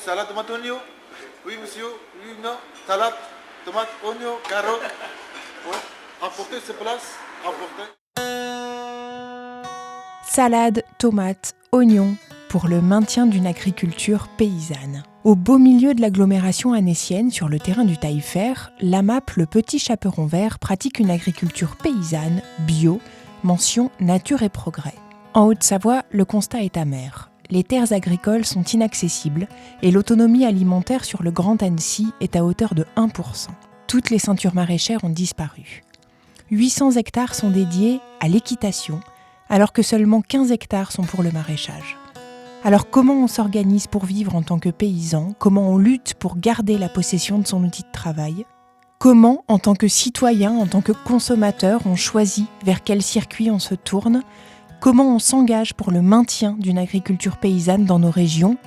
salade, tomate, oignon. Oui, monsieur. Oui, non. Salade, tomate, oignon, carotte. Ouais. Emportez ces places. Emportez. Salade, tomates, oignons, pour le maintien d'une agriculture paysanne. Au beau milieu de l'agglomération annécienne, sur le terrain du Taillefer, l'AMAP, le Petit Chaperon Vert, pratique une agriculture paysanne, bio, mention nature et progrès. En Haute-Savoie, le constat est amer. Les terres agricoles sont inaccessibles et l'autonomie alimentaire sur le Grand Annecy est à hauteur de 1%. Toutes les ceintures maraîchères ont disparu. 800 hectares sont dédiés à l'équitation, alors que seulement 15 hectares sont pour le maraîchage. Alors comment on s'organise pour vivre en tant que paysan ? Comment on lutte pour garder la possession de son outil de travail ? Comment, en tant que citoyen, en tant que consommateur, on choisit vers quel circuit on se tourne ? Comment on s'engage pour le maintien d'une agriculture paysanne dans nos régions ?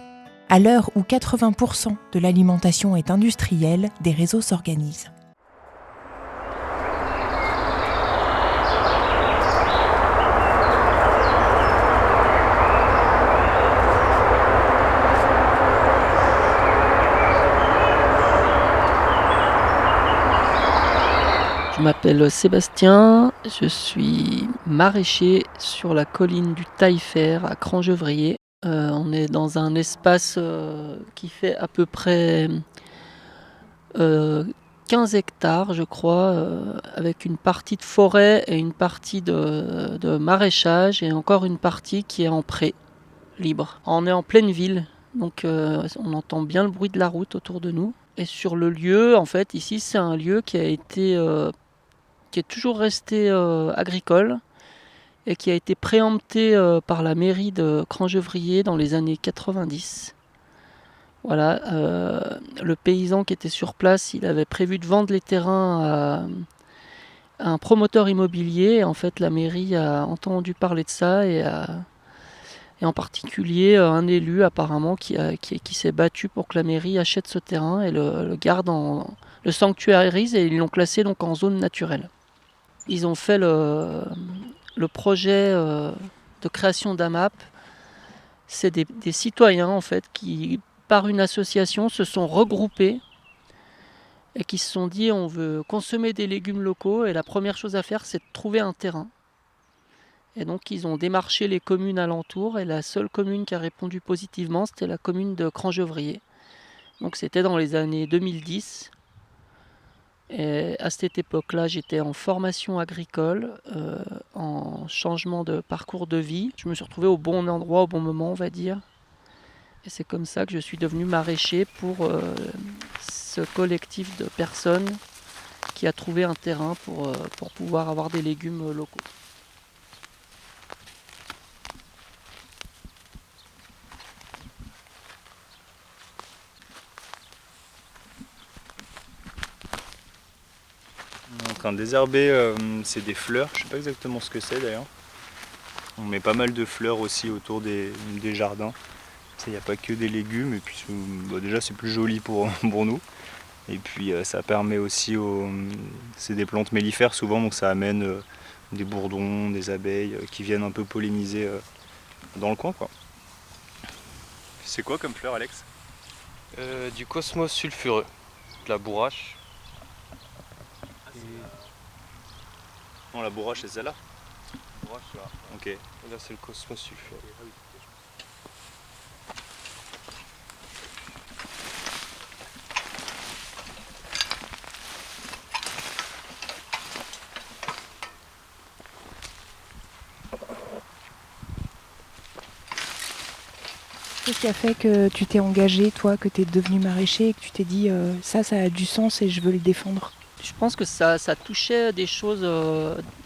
À l'heure où 80% de l'alimentation est industrielle, des réseaux s'organisent. Je m'appelle Sébastien, je suis maraîcher sur la colline du Taillefer à Crangevrier. On est dans un espace qui fait à peu près 15 hectares, je crois, avec une partie de forêt et une partie de maraîchage et encore une partie qui est en pré, libre. On est en pleine ville, donc on entend bien le bruit de la route autour de nous. Et sur le lieu, en fait, ici, c'est un lieu qui est toujours resté agricole et qui a été préempté par la mairie de Crangevrier dans les années 90. Voilà, le paysan qui était sur place, il avait prévu de vendre les terrains à un promoteur immobilier. Et en fait, la mairie a entendu parler de ça et en particulier un élu apparemment qui s'est battu pour que la mairie achète ce terrain et le garde le sanctuarise, et ils l'ont classé donc en zone naturelle. Ils ont fait le projet de création d'AMAP. C'est des citoyens en fait qui, par une association, se sont regroupés et qui se sont dit on veut consommer des légumes locaux, et la première chose à faire c'est de trouver un terrain. Et donc ils ont démarché les communes alentours, et la seule commune qui a répondu positivement c'était la commune de Crangevrier. Donc c'était dans les années 2010. Et à cette époque-là, j'étais en formation agricole, en changement de parcours de vie. Je me suis retrouvé au bon endroit, au bon moment, on va dire. Et c'est comme ça que je suis devenu maraîcher pour ce collectif de personnes qui a trouvé un terrain pour pouvoir avoir des légumes locaux. On est en train de désherber, c'est des fleurs, je ne sais pas exactement ce que c'est d'ailleurs. On met pas mal de fleurs aussi autour des jardins. Il n'y a pas que des légumes, et puis déjà c'est plus joli pour nous. Et puis ça permet aussi, c'est des plantes mellifères souvent, donc ça amène des bourdons, des abeilles qui viennent un peu polliniser dans le coin, quoi. C'est quoi comme fleur, Alex ? Du cosmos sulfureux, de la bourrache. Non, la bourrache c'est celle-là. Bourrache là. Ok. Et là c'est le cosmos sulfureux. Qu'est-ce qui a fait que tu t'es engagé, toi, que tu es devenu maraîcher et que tu t'es dit ça a du sens et je veux le défendre ? Je pense que ça touchait des choses,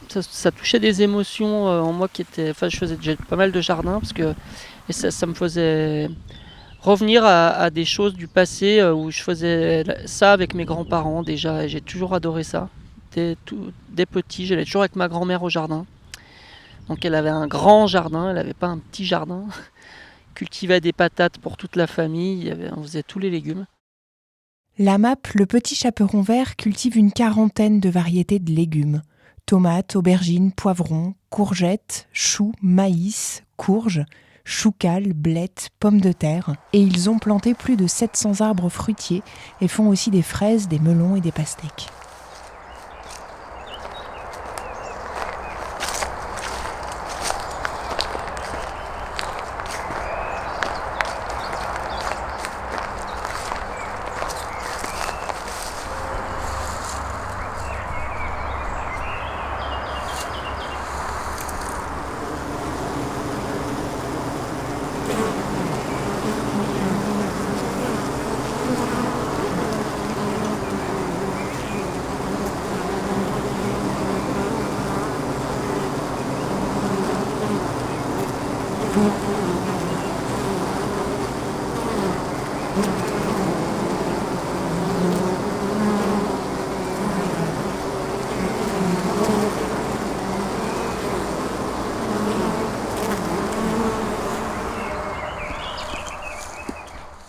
ça touchait des émotions en moi qui étaient. Enfin, j'ai pas mal de jardins et ça me faisait revenir à des choses du passé où je faisais ça avec mes grands-parents déjà, et j'ai toujours adoré ça. Dès petit, j'allais toujours avec ma grand-mère au jardin. Donc elle avait un grand jardin, elle n'avait pas un petit jardin. Cultivait des patates pour toute la famille, on faisait tous les légumes. L'AMAP, le Petit Chaperon Vert, cultive une quarantaine de variétés de légumes. Tomates, aubergines, poivrons, courgettes, choux, maïs, courges, choucals, blettes, pommes de terre, et ils ont planté plus de 700 arbres fruitiers et font aussi des fraises, des melons et des pastèques.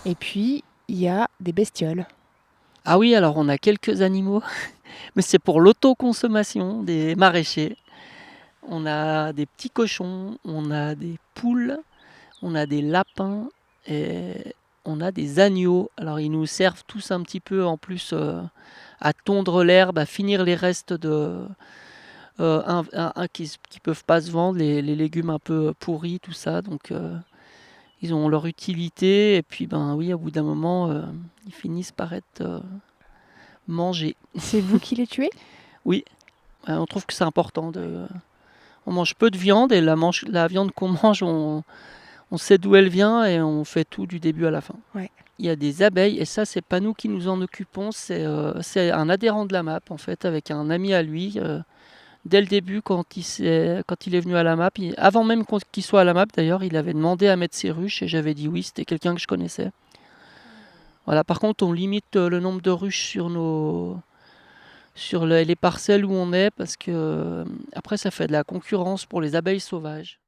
Et puis, il y a des bestioles. Ah oui, alors on a quelques animaux, mais c'est pour l'autoconsommation des maraîchers. On a des petits cochons, on a des poules, on a des lapins et on a des agneaux. Alors ils nous servent tous un petit peu en plus à tondre l'herbe, à finir les restes de qui peuvent pas se vendre, les légumes un peu pourris, tout ça. Donc ils ont leur utilité et puis ben oui, au bout d'un moment, ils finissent par être mangés. C'est vous qui les tuez ? Oui, on trouve que c'est important on mange peu de viande et la viande qu'on mange, on sait d'où elle vient et on fait tout du début à la fin. Ouais. Il y a des abeilles et ça, c'est pas nous qui nous en occupons, c'est un adhérent de la MAP en fait, avec un ami à lui. Dès le début, quand il est venu à la MAP, avant même qu'il soit à la MAP d'ailleurs, il avait demandé à mettre ses ruches et j'avais dit oui, c'était quelqu'un que je connaissais. Voilà. Par contre, on limite le nombre de ruches sur les parcelles où on est parce que après ça fait de la concurrence pour les abeilles sauvages.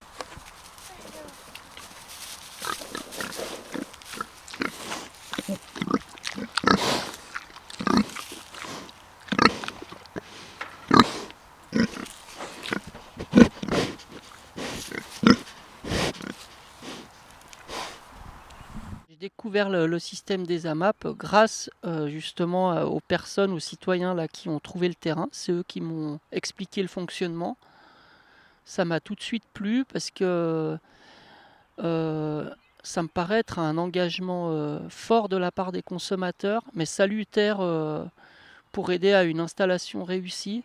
J'ai découvert le système des AMAP grâce justement aux personnes, aux citoyens là, qui ont trouvé le terrain. C'est eux qui m'ont expliqué le fonctionnement. Ça m'a tout de suite plu parce que ça me paraît être un engagement fort de la part des consommateurs, mais salutaire pour aider à une installation réussie.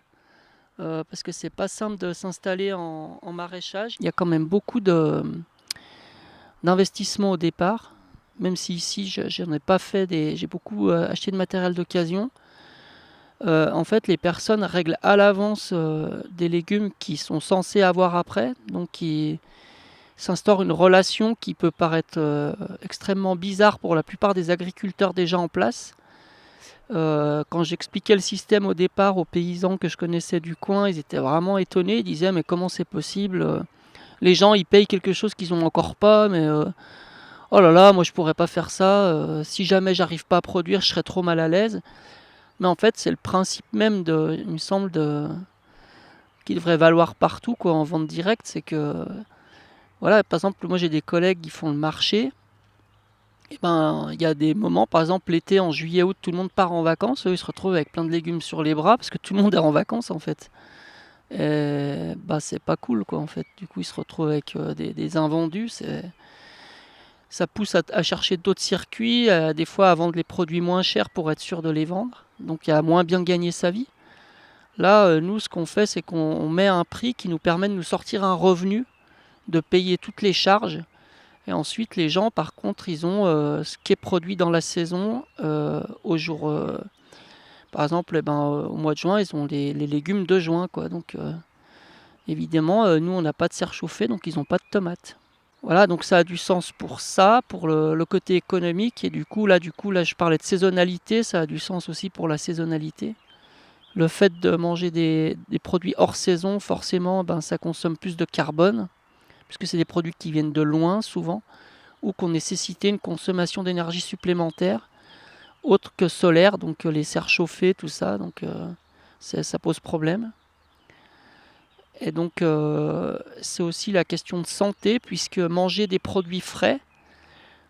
Parce que c'est pas simple de s'installer en maraîchage. Il y a quand même beaucoup d'investissement au départ. Même si ici, j'en ai pas fait j'ai beaucoup acheté de matériel d'occasion. En fait, les personnes règlent à l'avance des légumes qu'ils sont censés avoir après. Donc, il s'instaure une relation qui peut paraître extrêmement bizarre pour la plupart des agriculteurs déjà en place. Quand j'expliquais le système au départ aux paysans que je connaissais du coin, ils étaient vraiment étonnés. Ils disaient mais comment c'est possible ? Les gens ils payent quelque chose qu'ils n'ont encore pas, mais oh là là, moi je pourrais pas faire ça. Si jamais j'arrive pas à produire, je serais trop mal à l'aise. Mais en fait, c'est le principe même il me semble, qui devrait valoir partout quoi, en vente directe. C'est que, voilà, par exemple, moi j'ai des collègues qui font le marché. Et ben, il y a des moments, par exemple l'été, en juillet, août, tout le monde part en vacances. Eux, ils se retrouvent avec plein de légumes sur les bras parce que tout le monde est en vacances en fait. Et bah, c'est pas cool quoi en fait. Du coup, ils se retrouvent avec des invendus. Ça pousse à chercher d'autres circuits, des fois à vendre les produits moins chers pour être sûr de les vendre. Donc, il y a moins bien gagner sa vie. Là, nous, ce qu'on fait, c'est qu'on met un prix qui nous permet de nous sortir un revenu, de payer toutes les charges. Et ensuite, les gens, par contre, ils ont ce qui est produit dans la saison au jour. Par exemple, au mois de juin, ils ont les légumes de juin, quoi. Donc, évidemment, nous, on n'a pas de serre chauffée, donc ils n'ont pas de tomates. Voilà, donc ça a du sens pour ça, pour le côté économique. Et du coup, là, je parlais de saisonnalité, ça a du sens aussi pour la saisonnalité. Le fait de manger des produits hors saison, forcément, ça consomme plus de carbone, puisque c'est des produits qui viennent de loin, souvent, ou qu'on nécessitait une consommation d'énergie supplémentaire, autre que solaire, donc les serres chauffées, tout ça, donc ça pose problème. Et donc c'est aussi la question de santé, puisque manger des produits frais,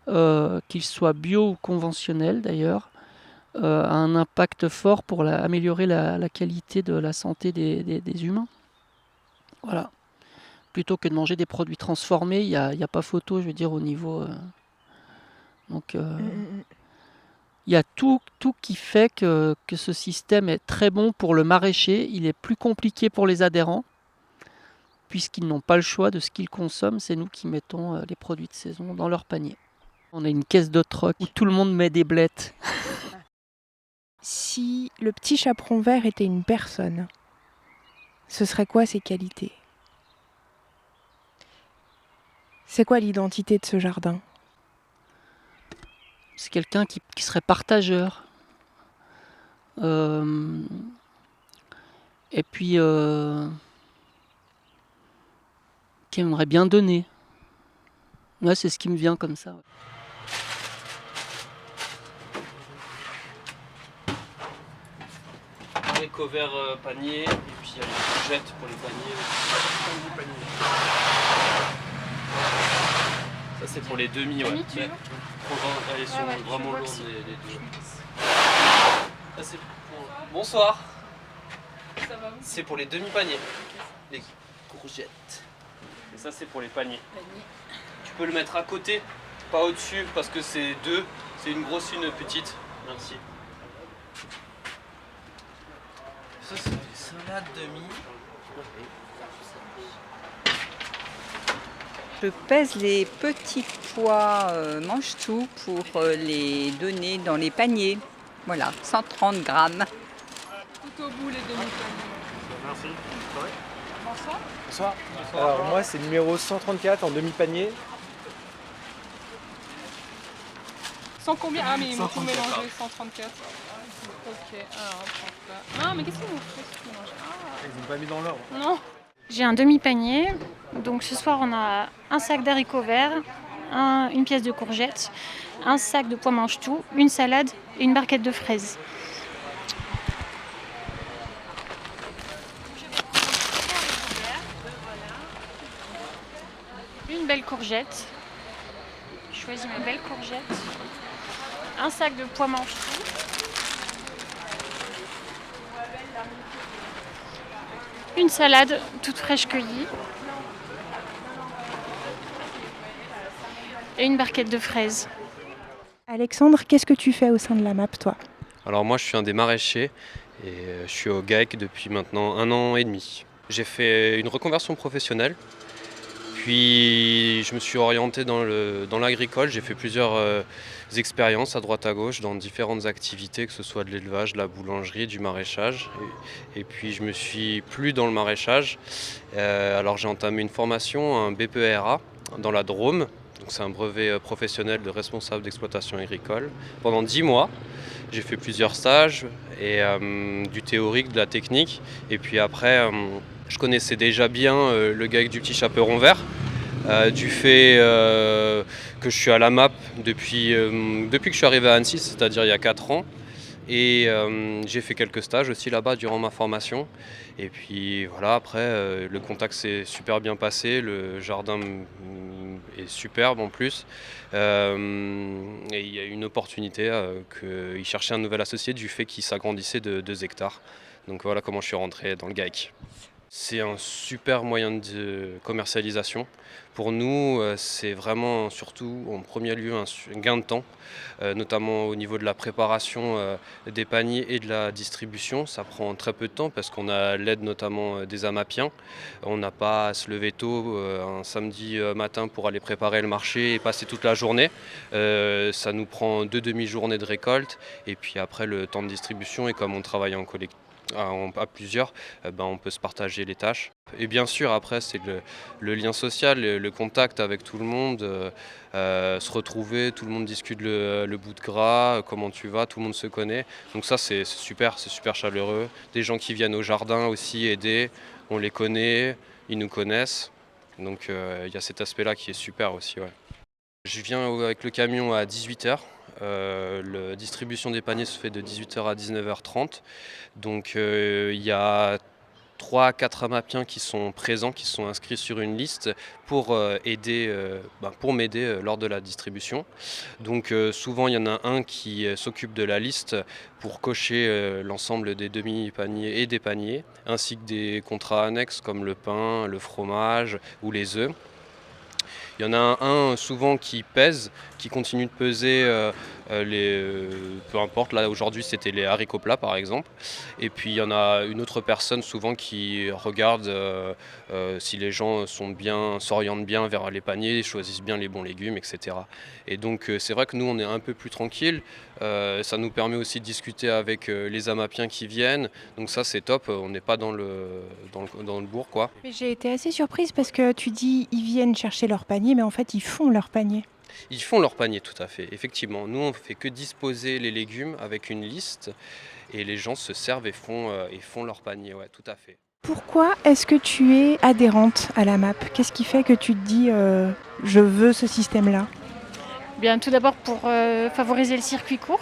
qu'ils soient bio ou conventionnels d'ailleurs, a un impact fort pour améliorer la qualité de la santé des humains. Voilà. Plutôt que de manger des produits transformés, il n'y a pas photo, je veux dire, au niveau... donc il y a tout qui fait que ce système est très bon pour le maraîcher. Il est plus compliqué pour les adhérents, puisqu'ils n'ont pas le choix de ce qu'ils consomment. C'est nous qui mettons les produits de saison dans leur panier. On a une caisse de troc où tout le monde met des blettes. Si le petit chaperon vert était une personne, ce serait quoi ses qualités? C'est quoi l'identité de ce jardin? C'est quelqu'un qui serait partageur. Et puis qui aimerait bien donner. Ouais, c'est ce qui me vient comme ça. Ouais. Haricots verts panier, et puis il y a les courgettes pour les paniers. Ça c'est pour les demi, ouais. Mais, elles sont vraiment lourdes les deux. Ça, c'est pour... Bonsoir. Ça va, C'est pour les demi-paniers. Les courgettes. Et ça c'est pour les paniers. Tu peux le mettre à côté, pas au-dessus, parce que c'est deux. C'est une grosse, une petite. Merci. Ça c'est des salades demi. Je pèse les petits pois mange-tout pour les donner dans les paniers. Voilà, 130 grammes. Tout au bout les demi-paniers. Merci. Bonsoir. Bonsoir. Alors moi c'est numéro 134 en demi-panier. Sans combien? Ah mais ils m'ont tout mélangé, 134. Ok, alors hop là. Ah mais qu'est-ce qu'ils m'ont fait ce mélange? Ils n'ont pas mis dans l'ordre. Non. J'ai un demi-panier, donc ce soir on a un sac d'haricots verts, une pièce de courgettes, un sac de pois mange-tout, une salade et une barquette de fraises. Une belle courgette, je choisis ma belle courgette, un sac de pois mange-tout, une salade toute fraîche cueillie et une barquette de fraises. Alexandre, qu'est-ce que tu fais au sein de la MAP, toi? Alors moi je suis un des maraîchers et je suis au GAEC depuis maintenant 1 an et demi. J'ai fait une reconversion professionnelle, puis je me suis orienté dans l'agricole. J'ai fait plusieurs expériences à droite à gauche dans différentes activités, que ce soit de l'élevage, de la boulangerie, du maraîchage. Et puis je me suis plu dans le maraîchage. Alors j'ai entamé une formation, un BPRA dans la Drôme. Donc c'est un brevet professionnel de responsable d'exploitation agricole. Pendant 10 mois, j'ai fait plusieurs stages, et du théorique, de la technique. Et puis après, je connaissais déjà bien le GAEC du Petit Chaperon Vert, du fait que je suis à la MAP depuis que je suis arrivé à Annecy, c'est-à-dire il y a 4 ans. Et j'ai fait quelques stages aussi là-bas durant ma formation. Et puis voilà, après, le contact s'est super bien passé, le jardin est superbe en plus. Et il y a eu une opportunité qu'il cherchait un nouvel associé du fait qu'il s'agrandissait de 2 hectares. Donc voilà comment je suis rentré dans le GAEC. C'est un super moyen de commercialisation. Pour nous, c'est vraiment surtout en premier lieu un gain de temps, notamment au niveau de la préparation des paniers et de la distribution. Ça prend très peu de temps parce qu'on a l'aide notamment des AMAPiens. On n'a pas à se lever tôt un samedi matin pour aller préparer le marché et passer toute la journée. Ça nous prend 2 demi-journées de récolte, et puis après le temps de distribution, et comme on travaille en collectif, à plusieurs, on peut se partager les tâches. Et bien sûr, après, c'est le lien social, le contact avec tout le monde, se retrouver, tout le monde discute le bout de gras, comment tu vas, tout le monde se connaît. Donc ça, c'est super chaleureux. Des gens qui viennent au jardin aussi aider, on les connaît, ils nous connaissent. Donc il y a cet aspect-là qui est super aussi. Ouais. Je viens avec le camion à 18h. La distribution des paniers se fait de 18h à 19h30. Donc il y a 3 à 4 AMAPiens qui sont présents, qui sont inscrits sur une liste pour m'aider lors de la distribution. Donc souvent il y en a un qui s'occupe de la liste pour cocher l'ensemble des demi-paniers et des paniers, ainsi que des contrats annexes comme le pain, le fromage ou les œufs. Il y en a un souvent qui pèse, qui continue de peser peu importe, là aujourd'hui c'était les haricots plats par exemple. Et puis il y en a une autre personne souvent qui regarde si les gens s'orientent bien vers les paniers, choisissent bien les bons légumes, etc. Et donc c'est vrai que nous on est un peu plus tranquille. Ça nous permet aussi de discuter avec les AMAPiens qui viennent. Donc ça c'est top, on n'est pas dans le bourg quoi. Mais j'ai été assez surprise parce que tu dis ils viennent chercher leur panier, mais en fait ils font leur panier. Ils font leur panier, tout à fait, effectivement. Nous, on ne fait que disposer les légumes avec une liste et les gens se servent et font leur panier, ouais, tout à fait. Pourquoi est-ce que tu es adhérente à la MAP? Qu'est-ce qui fait que tu te dis je veux ce système-là? Bien, tout d'abord pour favoriser le circuit court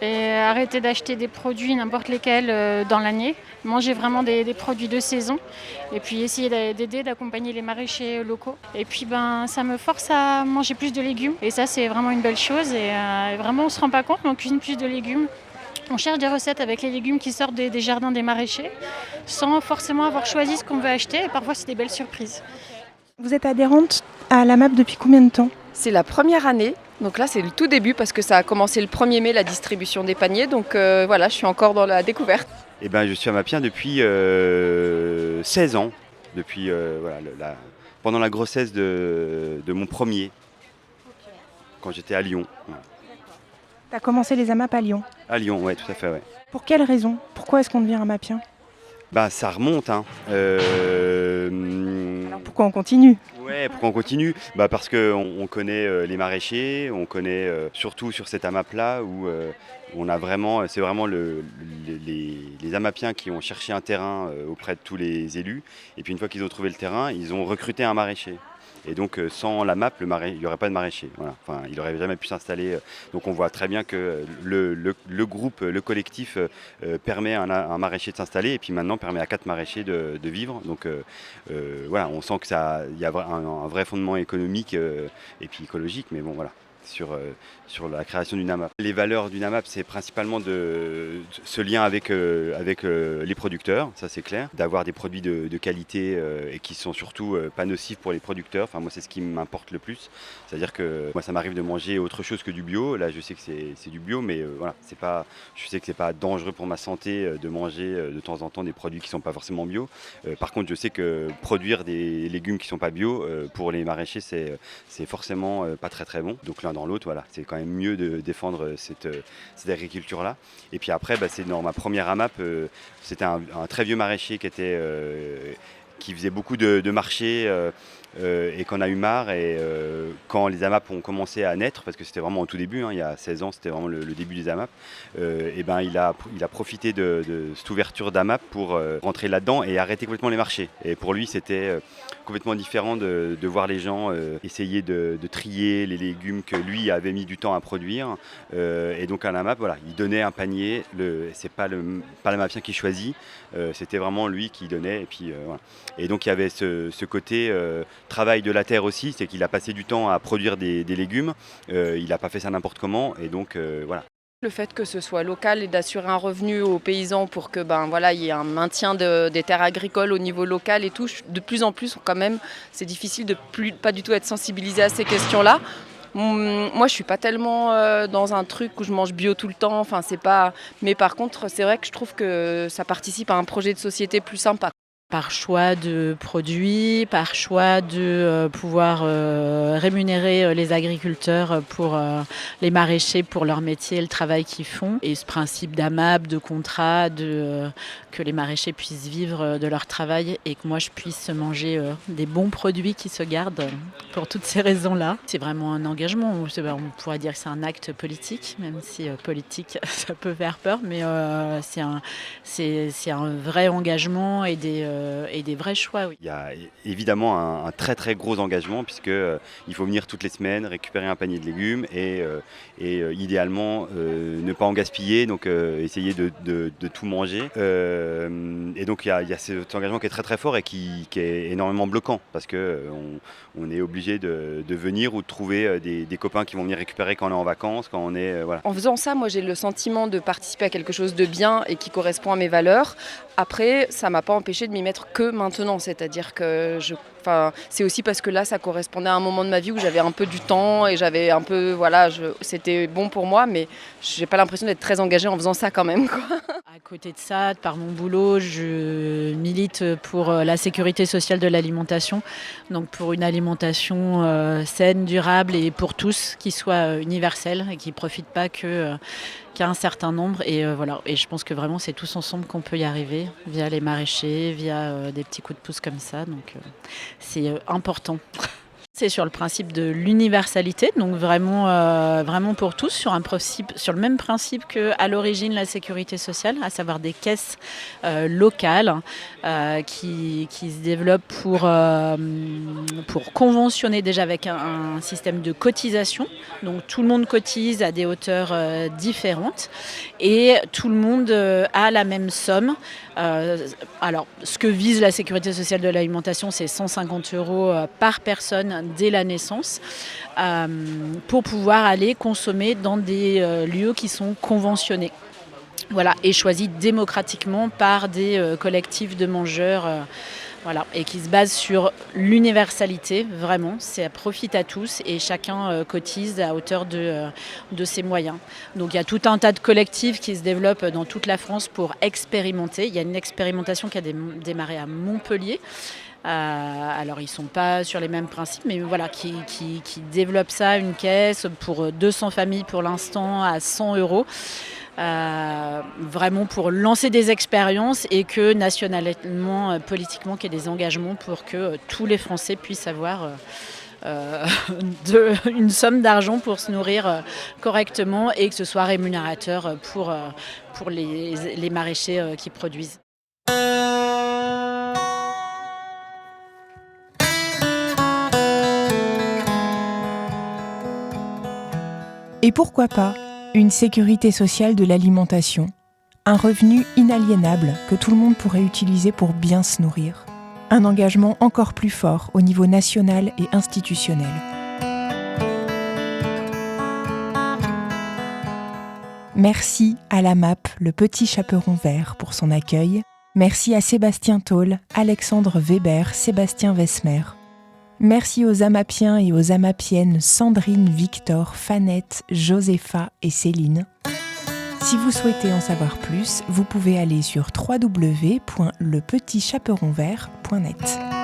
et arrêter d'acheter des produits n'importe lesquels dans l'année. Manger vraiment des produits de saison et puis essayer d'aider, d'accompagner les maraîchers locaux. Et puis ça me force à manger plus de légumes et ça c'est vraiment une belle chose et vraiment on ne se rend pas compte mais on cuisine plus de légumes. On cherche des recettes avec les légumes qui sortent des jardins des maraîchers sans forcément avoir choisi ce qu'on veut acheter et parfois c'est des belles surprises. Vous êtes adhérente à la MAP depuis combien de temps? C'est la première année, donc là c'est le tout début parce que ça a commencé le 1er mai la distribution des paniers, donc voilà, je suis encore dans la découverte. Eh ben, je suis AMAPien depuis 16 ans, depuis pendant la grossesse de mon premier, quand j'étais à Lyon. Ouais. Tu as commencé les AMAP à Lyon? À Lyon, oui, tout à fait, ouais. Pour quelle raison? Pourquoi est-ce qu'on devient AMAPien? Ça remonte, hein. Alors pourquoi on continue? Ouais, pourquoi on continue? Parce qu'on connaît les maraîchers, on connaît surtout sur cette AMAP-là où on a vraiment, c'est vraiment les AMAPiens qui ont cherché un terrain auprès de tous les élus. Et puis une fois qu'ils ont trouvé le terrain, ils ont recruté un maraîcher. Et donc sans la MAP, il n'y aurait pas de maraîcher. Voilà. Enfin, il n'aurait jamais pu s'installer. Donc on voit très bien que le groupe, le collectif permet à un maraîcher de s'installer et puis maintenant permet à 4 maraîchers de vivre. Donc voilà, on sent qu'il y a un vrai fondement économique et puis écologique. Mais bon voilà. Sur la création d'une AMAP. Les valeurs d'une AMAP, c'est principalement ce lien avec les producteurs, ça c'est clair, d'avoir des produits de qualité et qui sont surtout pas nocifs pour les producteurs. Enfin, moi, c'est ce qui m'importe le plus. C'est-à-dire que moi, ça m'arrive de manger autre chose que du bio. Là, je sais que c'est du bio, mais voilà, je sais que c'est pas dangereux pour ma santé de manger de temps en temps des produits qui sont pas forcément bio. Par contre, je sais que produire des légumes qui sont pas bio, pour les maraîchers, c'est forcément pas très très bon. Donc l'un dans l'autre, voilà, c'est quand même mieux de défendre cette agriculture-là. Et puis après, c'est dans ma première AMAP, c'était un très vieux maraîcher qui faisait beaucoup de marchés et qu'on a eu marre. Et quand les AMAP ont commencé à naître, parce que c'était vraiment au tout début, hein, il y a 16 ans, c'était vraiment le début des AMAP, il a profité de cette ouverture d'AMAP pour rentrer là-dedans et arrêter complètement les marchés. Et pour lui, c'était complètement différent de voir les gens essayer de trier les légumes que lui avait mis du temps à produire. Et donc à l'AMAP, voilà, il donnait un panier. C'est pas l'AMAPien qui choisit, c'était vraiment lui qui donnait. Et puis voilà. Et donc il y avait ce côté travail de la terre aussi, c'est qu'il a passé du temps à produire des légumes. Il n'a pas fait ça n'importe comment. Et donc voilà. Le fait que ce soit local et d'assurer un revenu aux paysans pour que il y ait un maintien des terres agricoles au niveau local et tout, de plus en plus quand même, c'est difficile de pas du tout être sensibilisé à ces questions-là. Moi, je suis pas tellement dans un truc où je mange bio tout le temps. Enfin, c'est pas. Mais par contre, c'est vrai que je trouve que ça participe à un projet de société plus sympa. Par choix de produits, par choix de pouvoir rémunérer les agriculteurs pour les maraîchers pour leur métier et le travail qu'ils font. Et ce principe d'AMAP, de contrat, que les maraîchers puissent vivre de leur travail et que moi je puisse manger des bons produits qui se gardent pour toutes ces raisons-là. C'est vraiment un engagement. On pourrait dire que c'est un acte politique, même si politique ça peut faire peur, mais c'est un vrai engagement et des des vrais choix. Oui. Il y a évidemment un très très gros engagement puisque il faut venir toutes les semaines récupérer un panier de légumes et idéalement ne pas en gaspiller, donc essayer de tout manger. Et donc il y a cet engagement qui est très très fort et qui est énormément bloquant parce que on est obligé de venir ou de trouver des copains qui vont venir récupérer quand on est en vacances, quand on est voilà. En faisant ça, moi j'ai le sentiment de participer à quelque chose de bien et qui correspond à mes valeurs. Après, ça m'a pas empêché de m'y mettre que maintenant, c'est-à-dire que c'est aussi parce que là, ça correspondait à un moment de ma vie où j'avais un peu du temps et j'avais un peu, c'était bon pour moi, mais j'ai pas l'impression d'être très engagée en faisant ça quand même, quoi. À côté de ça, par mon boulot, je milite pour la sécurité sociale de l'alimentation, donc pour une alimentation saine, durable et pour tous, qui soit universelle et qui ne profite pas qu'à un certain nombre. Et voilà. Et je pense que vraiment, c'est tous ensemble qu'on peut y arriver, via les maraîchers, via des petits coups de pouce comme ça. Donc c'est important. C'est sur le principe de l'universalité, donc vraiment pour tous, sur le même principe qu'à l'origine la sécurité sociale, à savoir des caisses locales qui se développent pour conventionner déjà avec un système de cotisation. Donc tout le monde cotise à des hauteurs différentes et tout le monde a la même somme. Alors, ce que vise la sécurité sociale de l'alimentation, c'est 150 € par personne dès la naissance pour pouvoir aller consommer dans des lieux qui sont conventionnés. Voilà, et choisis démocratiquement par des collectifs de mangeurs. Voilà, et qui se base sur l'universalité, vraiment, ça profite à tous et chacun cotise à hauteur de ses moyens. Donc il y a tout un tas de collectifs qui se développent dans toute la France pour expérimenter. Il y a une expérimentation qui a démarré à Montpellier. Alors ils ne sont pas sur les mêmes principes, mais voilà, qui développent ça, une caisse pour 200 familles pour l'instant à 100 €. Vraiment pour lancer des expériences et que nationalement, politiquement, qu'il y ait des engagements pour que tous les Français puissent avoir une somme d'argent pour se nourrir correctement et que ce soit rémunérateur pour les maraîchers qui produisent. Et pourquoi pas une sécurité sociale de l'alimentation, un revenu inaliénable que tout le monde pourrait utiliser pour bien se nourrir, un engagement encore plus fort au niveau national et institutionnel. Merci à la MAP, le Petit Chaperon Vert, pour son accueil. Merci à Sébastien Tôle, Alexandre Weber, Sébastien Wesmer. Merci aux Amapiens et aux Amapiennes Sandrine, Victor, Fanette, Josépha et Céline. Si vous souhaitez en savoir plus, vous pouvez aller sur www.lepetitchaperonvert.net.